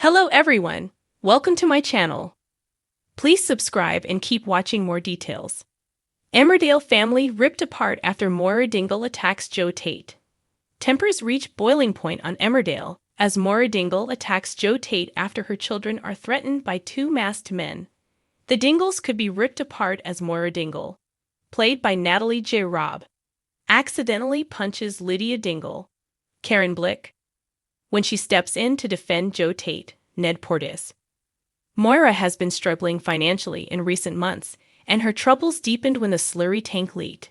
Hello everyone, welcome to my channel. Please subscribe and keep watching more details. Emmerdale family ripped apart after Moira Dingle attacks Joe Tate. Tempers reach boiling point on Emmerdale as Moira Dingle attacks Joe Tate after her children are threatened by two masked men. The Dingles could be ripped apart as Moira Dingle, played by Natalie J. Robb, accidentally punches Lydia Dingle, Karen Blick, when she steps in to defend Joe Tate, Ned Portis. Moira has been struggling financially in recent months, and her troubles deepened when the slurry tank leaked.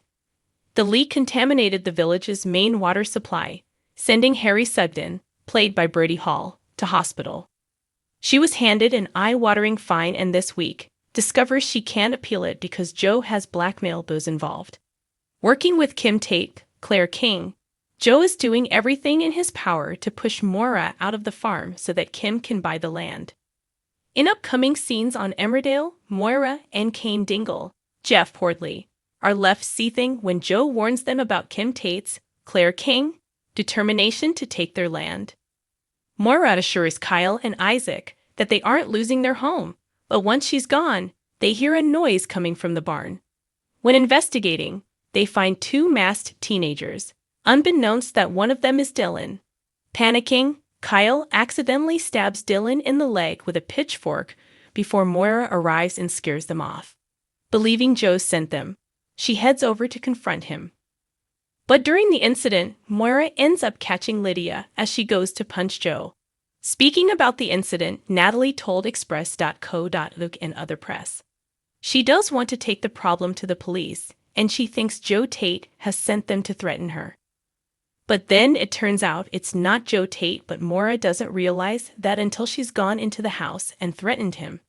The leak contaminated the village's main water supply, sending Harry Sugden, played by Bertie Hall, to hospital. She was handed an eye-watering fine and this week discovers she can't appeal it because Joe has blackmailed those involved. Working with Kim Tate, Claire King, Joe is doing everything in his power to push Moira out of the farm so that Kim can buy the land. In upcoming scenes on Emmerdale, Moira and Kane Dingle, Jeff Portley, are left seething when Joe warns them about Kim Tate's, Claire King, determination to take their land. Moira assures Kyle and Isaac that they aren't losing their home, but once she's gone, they hear a noise coming from the barn. When investigating, they find two masked teenagers, unbeknownst that one of them is Dylan. Panicking, Kyle accidentally stabs Dylan in the leg with a pitchfork before Moira arrives and scares them off. Believing Joe sent them, she heads over to confront him. But during the incident, Moira ends up catching Lydia as she goes to punch Joe. Speaking about the incident, Natalie told Express.co.uk and other press. She does want to take the problem to the police, and she thinks Joe Tate has sent them to threaten her. But then it turns out it's not Joe Tate, but Moira doesn't realize that until she's gone into the house and threatened him.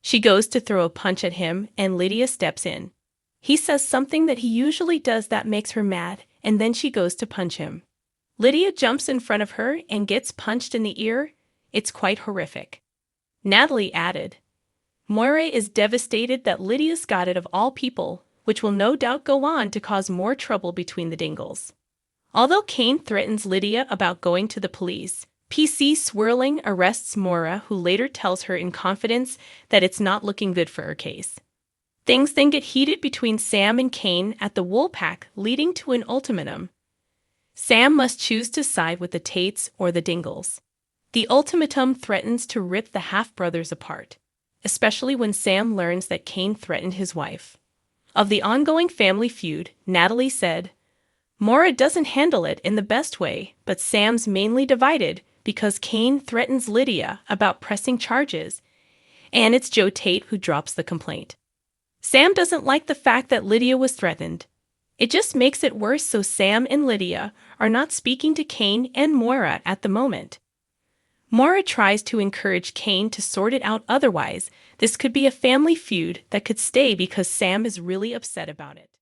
She goes to throw a punch at him and Lydia steps in. He says something that he usually does that makes her mad, and then she goes to punch him. Lydia jumps in front of her and gets punched in the ear. It's quite horrific. Natalie added, Moira is devastated that Lydia's got it of all people, which will no doubt go on to cause more trouble between the Dingles. Although Kane threatens Lydia about going to the police, PC Swirling arrests Moira, who later tells her in confidence that it's not looking good for her case. Things then get heated between Sam and Kane at the Woolpack, leading to an ultimatum. Sam must choose to side with the Tates or the Dingles. The ultimatum threatens to rip the half-brothers apart, especially when Sam learns that Kane threatened his wife. Of the ongoing family feud, Natalie said, Moira doesn't handle it in the best way, but Sam's mainly divided because Kane threatens Lydia about pressing charges, and it's Joe Tate who drops the complaint. Sam doesn't like the fact that Lydia was threatened. It just makes it worse, so Sam and Lydia are not speaking to Kane and Moira at the moment. Moira tries to encourage Kane to sort it out, otherwise this could be a family feud that could stay because Sam is really upset about it.